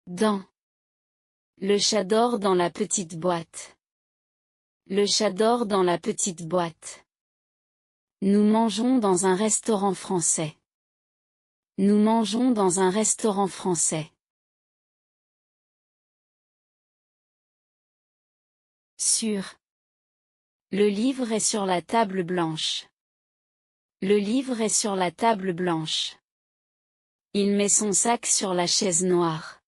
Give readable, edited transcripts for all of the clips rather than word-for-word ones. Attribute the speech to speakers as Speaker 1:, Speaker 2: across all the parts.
Speaker 1: Dans. Le chat dort dans la petite boîte. Le chat dort dans la petite boîte. Nous mangeons dans un restaurant français. Nous mangeons dans un restaurant français. Sur. Le livre est sur la table blanche. Le livre est sur la table blanche. Il met son sac sur la chaise noire.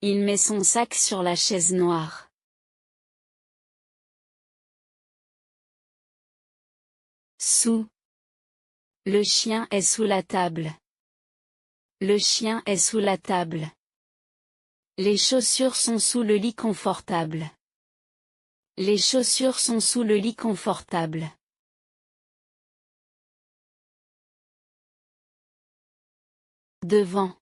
Speaker 1: Il met son sac sur la chaise noire. Sous. Le chien est sous la table. Le chien est sous la table. Les chaussures sont sous le lit confortable. Les chaussures sont sous le lit confortable. Devant.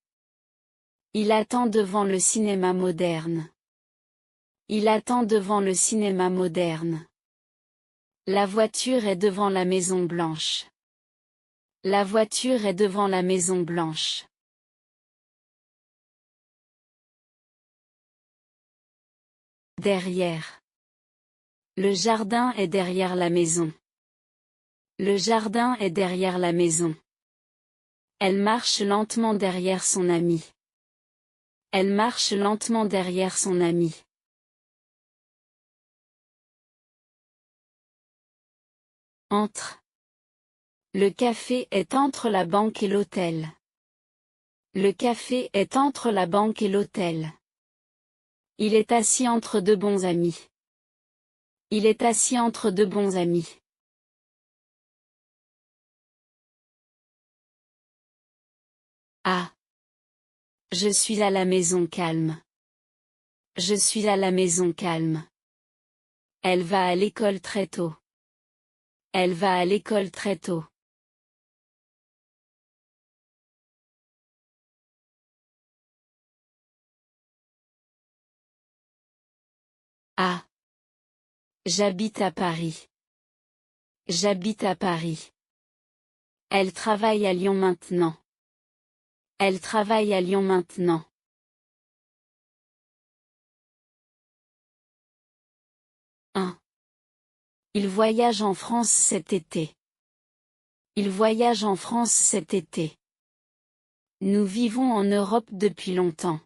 Speaker 1: Il attend devant le cinéma moderne. Il attend devant le cinéma moderne. La voiture est devant la Maison Blanche. La voiture est devant la Maison Blanche. Derrière. Le jardin est derrière la maison. Le jardin est derrière la maison. Elle marche lentement derrière son ami. Elle marche lentement derrière son ami. Entre. Le café est entre la banque et l'hôtel. Le café est entre la banque et l'hôtel. Il est assis entre deux bons amis. Il est assis entre deux bons amis. Ah. Je suis à la maison calme. Je suis à la maison calme. Elle va à l'école très tôt. Elle va à l'école très tôt. Ah. J'habite à Paris. J'habite à Paris. Elle travaille à Lyon maintenant. Elle travaille à Lyon maintenant. Il voyage en France cet été. Il voyage en France cet été. Nous vivons en Europe depuis longtemps.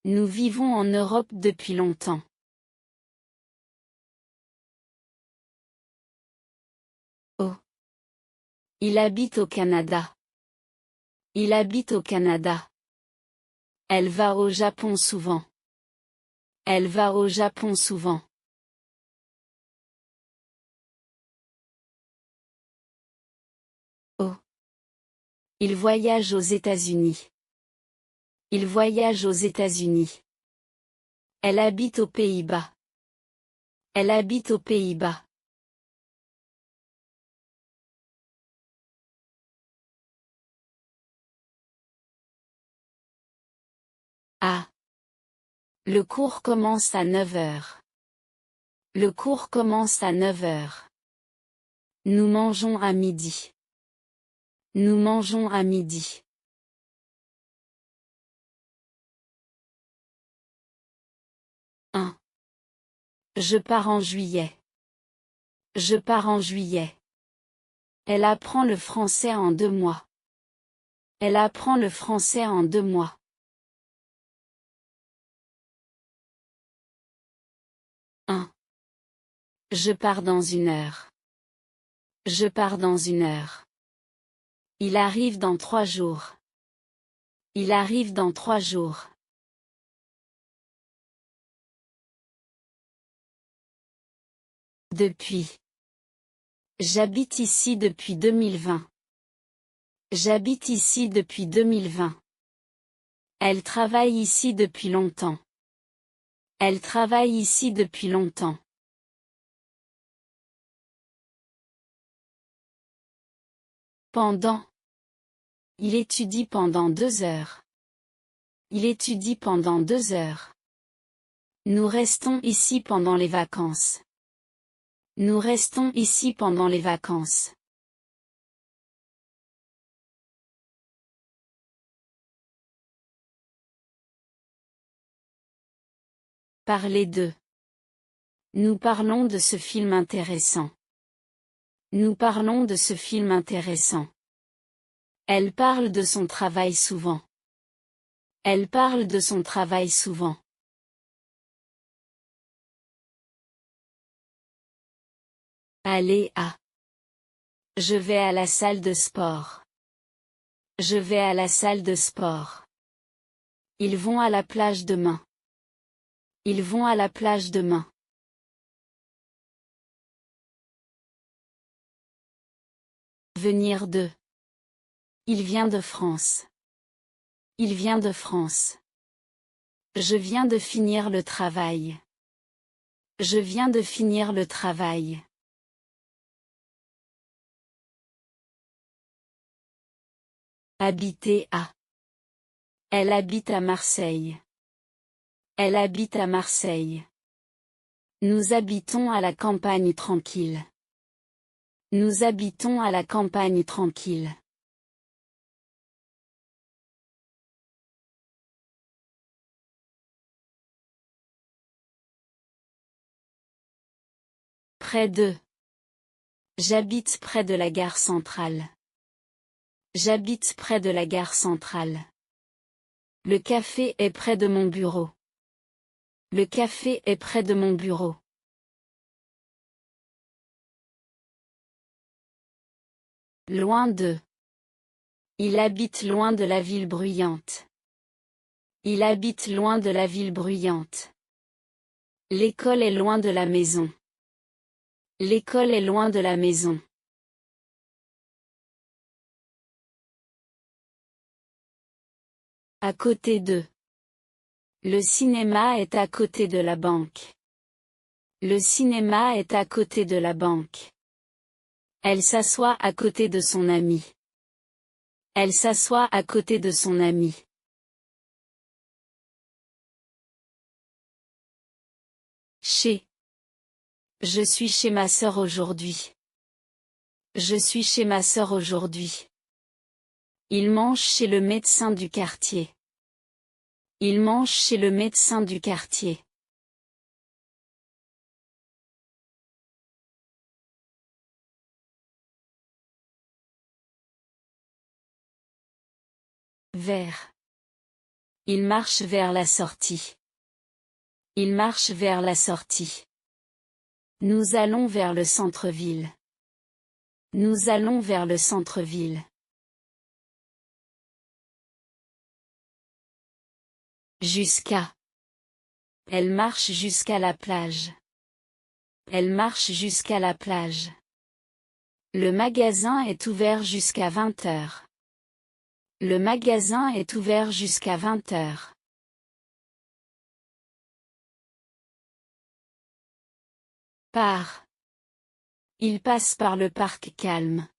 Speaker 1: Nous vivons en Europe depuis longtemps. Oh. Il habite au Canada. Il habite au Canada. Elle va au Japon souvent. Elle va au Japon souvent. Oh. Il voyage aux États-Unis. Il voyage aux États-Unis. Elle habite aux Pays-Bas. Elle habite aux Pays-Bas. Ah. Le cours commence à 9 heures. Le cours commence à 9 heures. Nous mangeons à midi. Nous mangeons à midi. Je pars en juillet. Je pars en juillet. Elle apprend le français en 2 mois. Elle apprend le français en 2 mois. Je pars dans 1 heure. Je pars dans 1 heure. Il arrive dans 3 jours. Il arrive dans 3 jours. Depuis. J'habite ici depuis 2020. J'habite ici depuis 2020. Elle travaille ici depuis longtemps. Elle travaille ici depuis longtemps. Pendant. Il étudie pendant 2 heures. Il étudie pendant 2 heures. Nous restons ici pendant les vacances. Nous restons ici pendant les vacances. Parler de. Nous parlons de ce film intéressant. Nous parlons de ce film intéressant. Elle parle de son travail souvent. Elle parle de son travail souvent. Aller à. Je vais à la salle de sport. Je vais à la salle de sport. Ils vont à la plage demain. Ils vont à la plage demain. Venir de. Il vient de France. Il vient de France. Je viens de finir le travail. Je viens de finir le travail. Habiter à. Elle habite à Marseille. Elle habite à Marseille. Nous habitons à la campagne tranquille. Nous habitons à la campagne tranquille. Près de. J'habite près de la gare centrale. J'habite près de la gare centrale. Le café est près de mon bureau. Le café est près de mon bureau. Loin de. Il habite loin de la ville bruyante. Il habite loin de la ville bruyante. L'école est loin de la maison. L'école est loin de la maison. À côté de. Le cinéma est à côté de la banque. Le cinéma est à côté de la banque. Elle s'assoit à côté de son ami. Elle s'assoit à côté de son ami. Chez. Je suis chez ma sœur aujourd'hui. Je suis chez ma sœur aujourd'hui. Il mange chez le médecin du quartier. Il mange chez le médecin du quartier. Vers. Il marche vers la sortie. Il marche vers la sortie. Nous allons vers le centre-ville. Nous allons vers le centre-ville. Jusqu'à. Elle marche jusqu'à la plage. Elle marche jusqu'à la plage. Le magasin est ouvert jusqu'à 20 heures. Le magasin est ouvert jusqu'à 20 heures. Par. Il passe par le parc calme.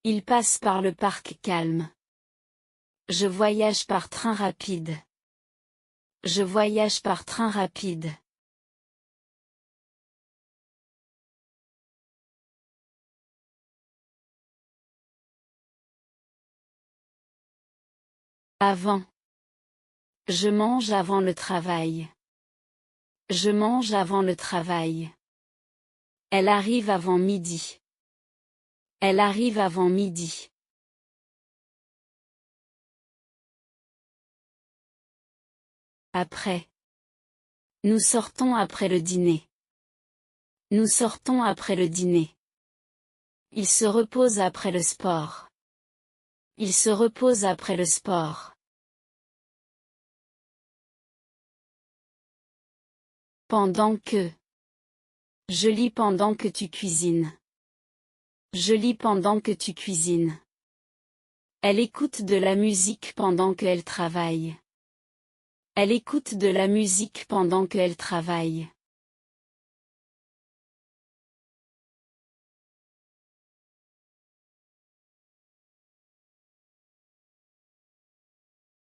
Speaker 1: Il passe par le parc calme. Je voyage par train rapide. Je voyage par train rapide. Avant. Je mange avant le travail. Je mange avant le travail. Elle arrive avant midi. Elle arrive avant midi. Après. Nous sortons après le dîner. Nous sortons après le dîner. Il se repose après le sport. Il se repose après le sport. Pendant que. Je lis pendant que tu cuisines. Je lis pendant que tu cuisines. Elle écoute de la musique pendant qu'elle travaille. Elle écoute de la musique pendant qu'elle travaille.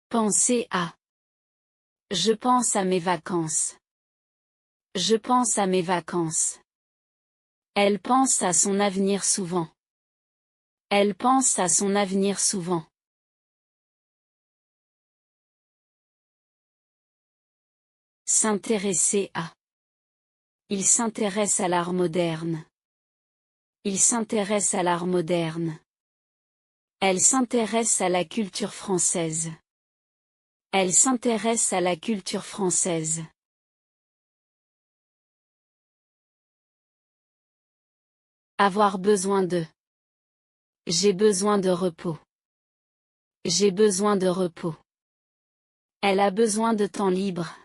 Speaker 1: Penser à. Je pense à mes vacances. Je pense à mes vacances. Elle pense à son avenir souvent. Elle pense à son avenir souvent. S'intéresser à. Il s'intéresse à l'art moderne. Il s'intéresse à l'art moderne. Elle s'intéresse à la culture française. Elle s'intéresse à la culture française. Avoir besoin de. J'ai besoin de repos. J'ai besoin de repos. Elle a besoin de temps libre.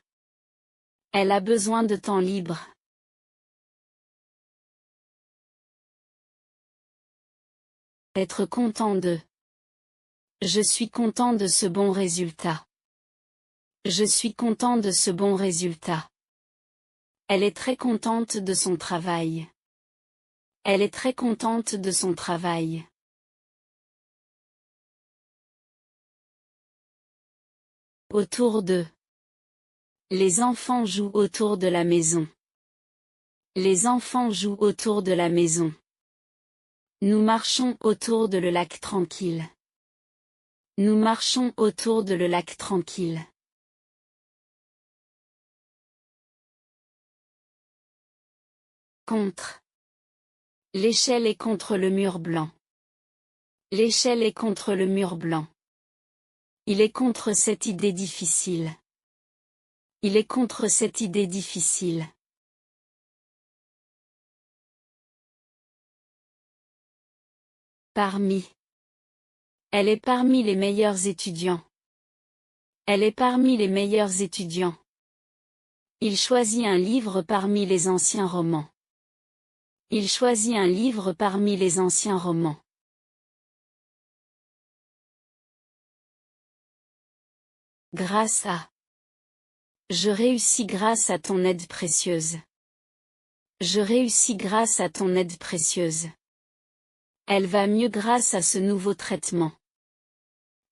Speaker 1: Elle a besoin de temps libre. Être content de. Je suis content de ce bon résultat. Je suis content de ce bon résultat. Elle est très contente de son travail. Elle est très contente de son travail. Autour de. Les enfants jouent autour de la maison. Les enfants jouent autour de la maison. Nous marchons autour de le lac tranquille. Nous marchons autour de le lac tranquille. Contre. L'échelle est contre le mur blanc. L'échelle est contre le mur blanc. Il est contre cette idée difficile. Il est contre cette idée difficile. Parmi. Elle est parmi les meilleurs étudiants. Elle est parmi les meilleurs étudiants. Il choisit un livre parmi les anciens romans. Il choisit un livre parmi les anciens romans. Grâce à. Je réussis grâce à ton aide précieuse. Je réussis grâce à ton aide précieuse. Elle va mieux grâce à ce nouveau traitement.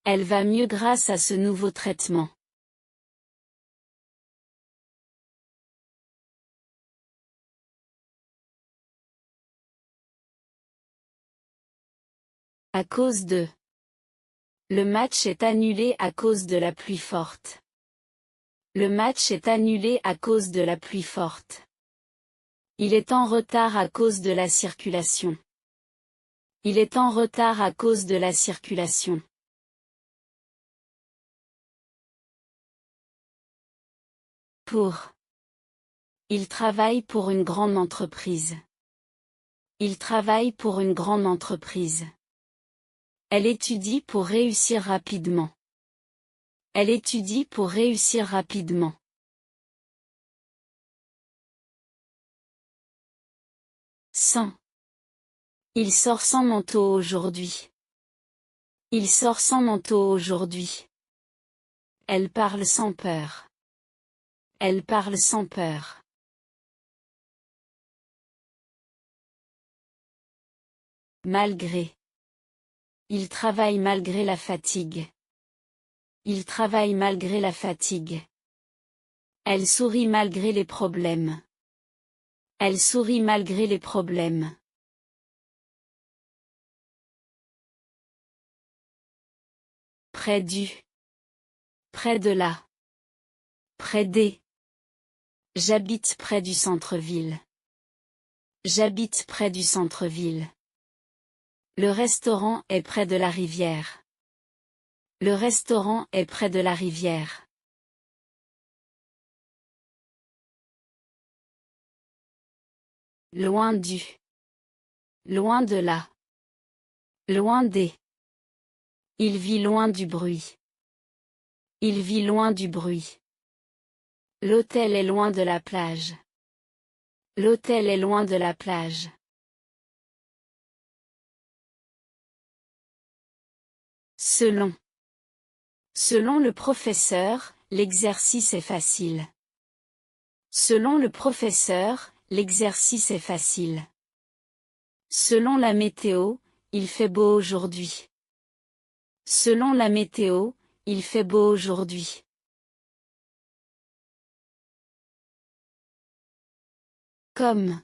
Speaker 1: Elle va mieux grâce à ce nouveau traitement. À cause de. Le match est annulé à cause de la pluie forte. Le match est annulé à cause de la pluie forte. Il est en retard à cause de la circulation. Il est en retard à cause de la circulation. Pour. Il travaille pour une grande entreprise. Il travaille pour une grande entreprise. Elle étudie pour réussir rapidement. Elle étudie pour réussir rapidement. Sans. Il sort sans manteau aujourd'hui. Il sort sans manteau aujourd'hui. Elle parle sans peur. Elle parle sans peur. Malgré. Il travaille malgré la fatigue. Il travaille malgré la fatigue. Elle sourit malgré les problèmes. Elle sourit malgré les problèmes. Près du. Près de là. Près des. J'habite près du centre-ville. J'habite près du centre-ville. Le restaurant est près de la rivière. Le restaurant est près de la rivière. Loin du. Loin de là. Loin des. Il vit loin du bruit. Il vit loin du bruit. L'hôtel est loin de la plage. L'hôtel est loin de la plage. Selon. Selon le professeur, l'exercice est facile. Selon le professeur, l'exercice est facile. Selon la météo, il fait beau aujourd'hui. Selon la météo, il fait beau aujourd'hui. Comme.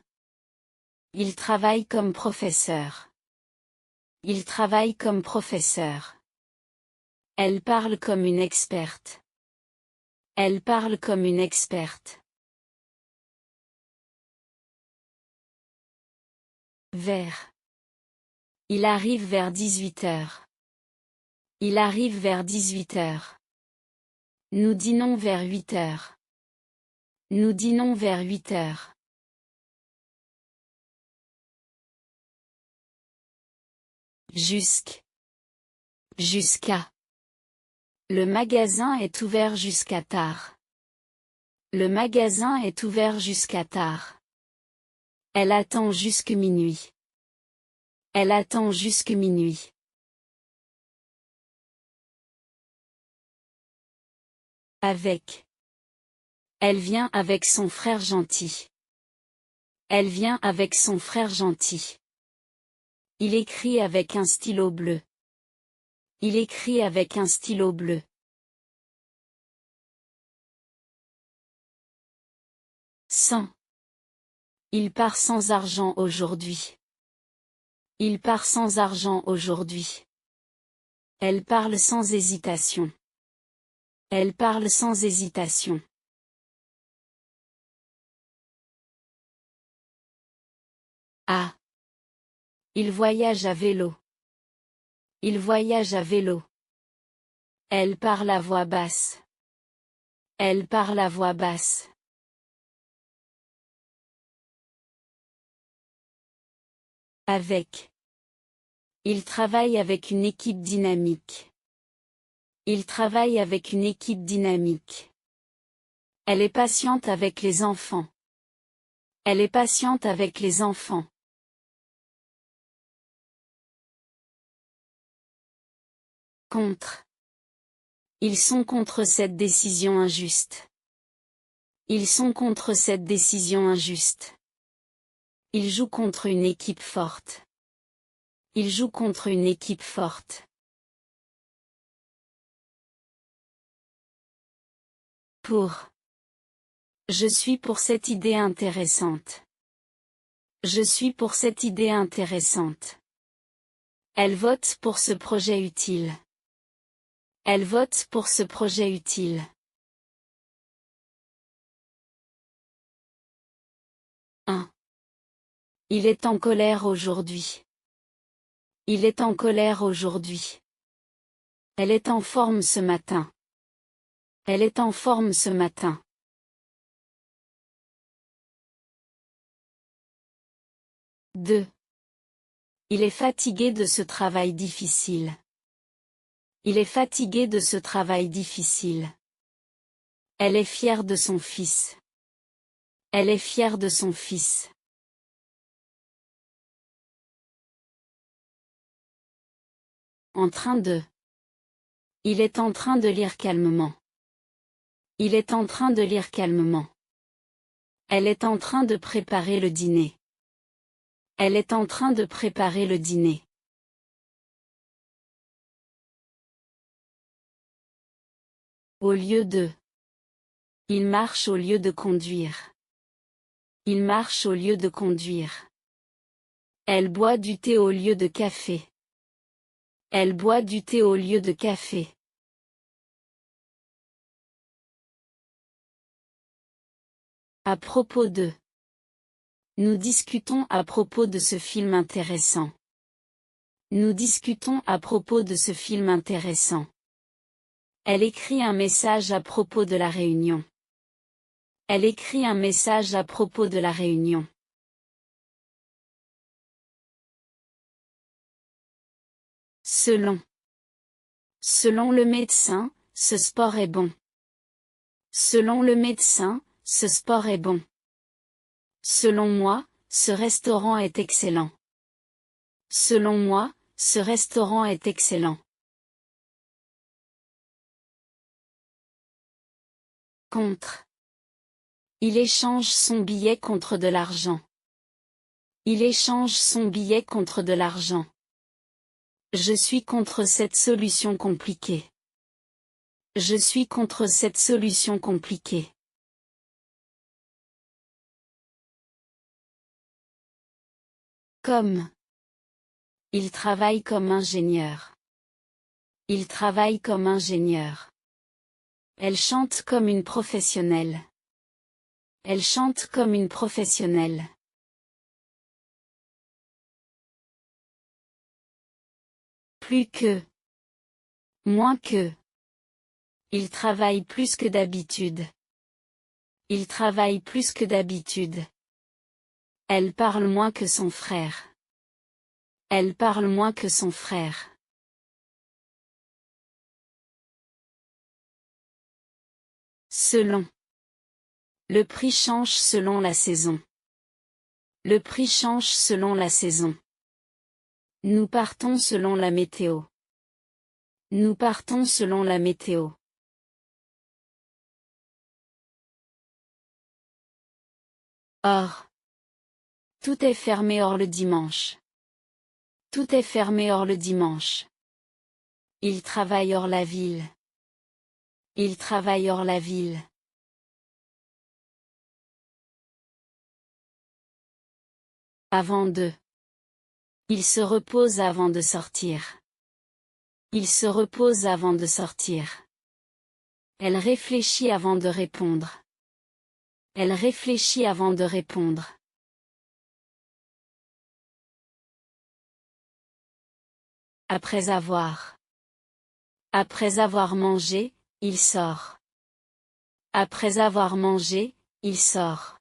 Speaker 1: Il travaille comme professeur. Il travaille comme professeur. Elle parle comme une experte. Elle parle comme une experte. Vers. Il arrive vers 18h. Il arrive vers 18h. Nous dînons vers 8h. Nous dînons vers 8h. Jusqu'à. Le magasin est ouvert jusqu'à tard. Le magasin est ouvert jusqu'à tard. Elle attend jusque minuit. Elle attend jusque minuit. Avec. Elle vient avec son frère gentil. Elle vient avec son frère gentil. Il écrit avec un stylo bleu. Il écrit avec un stylo bleu. Sans. Il part sans argent aujourd'hui. Il part sans argent aujourd'hui. Elle parle sans hésitation. Elle parle sans hésitation. Ah. Il voyage à vélo. Il voyage à vélo. Elle parle à voix basse. Elle parle à voix basse. Avec. Il travaille avec une équipe dynamique. Il travaille avec une équipe dynamique. Elle est patiente avec les enfants. Elle est patiente avec les enfants. Contre. Ils sont contre cette décision injuste. Ils sont contre cette décision injuste. Ils jouent contre une équipe forte. Ils jouent contre une équipe forte. Pour. Je suis pour cette idée intéressante. Je suis pour cette idée intéressante. Elle vote pour ce projet utile. Elle vote pour ce projet utile. Il est en colère aujourd'hui. Il est en colère aujourd'hui. Elle est en forme ce matin. Elle est en forme ce matin. Deux. Il est fatigué de ce travail difficile. Il est fatigué de ce travail difficile. Elle est fière de son fils. Elle est fière de son fils. En train de. Il est en train de lire calmement. Il est en train de lire calmement. Elle est en train de préparer le dîner. Elle est en train de préparer le dîner. Au lieu de. Il marche au lieu de conduire. Il marche au lieu de conduire. Elle boit du thé au lieu de café. Elle boit du thé au lieu de café. À propos de. Nous discutons à propos de ce film intéressant. Nous discutons à propos de ce film intéressant. Elle écrit un message à propos de la réunion. Elle écrit un message à propos de la réunion. Selon. Selon le médecin, ce sport est bon. Selon le médecin, ce sport est bon. Selon moi, ce restaurant est excellent. Selon moi, ce restaurant est excellent. Contre. Il échange son billet contre de l'argent. Il échange son billet contre de l'argent. Je suis contre cette solution compliquée. Je suis contre cette solution compliquée. Comme. Il travaille comme ingénieur. Il travaille comme ingénieur. Elle chante comme une professionnelle. Elle chante comme une professionnelle. Plus que. Moins que. Il travaille plus que d'habitude. Il travaille plus que d'habitude. Elle parle moins que son frère. Elle parle moins que son frère. Selon. Le prix change selon la saison. Le prix change selon la saison. Nous partons selon la météo. Nous partons selon la météo. Or. Tout est fermé hors le dimanche. Tout est fermé hors le dimanche. Il travaille hors la ville. Il travaille hors la ville. Avant de. Il se repose avant de sortir. Il se repose avant de sortir. Elle réfléchit avant de répondre. Elle réfléchit avant de répondre. Après avoir. Après avoir mangé, il sort. Après avoir mangé, il sort.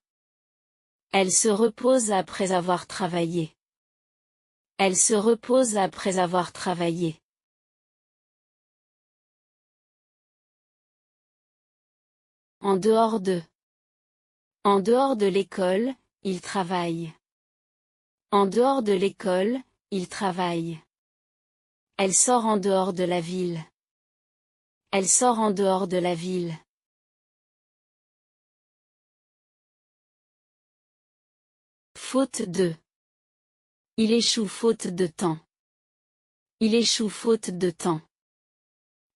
Speaker 1: Elle se repose après avoir travaillé. Elle se repose après avoir travaillé. En dehors de. En dehors de l'école, il travaille. En dehors de l'école, il travaille. Elle sort en dehors de la ville. Elle sort en dehors de la ville. Faute de. Il échoue faute de temps. Il échoue faute de temps.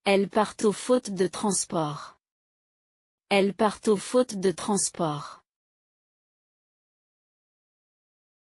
Speaker 1: Elles partent aux fautes de transport. Elles partent aux fautes de transport.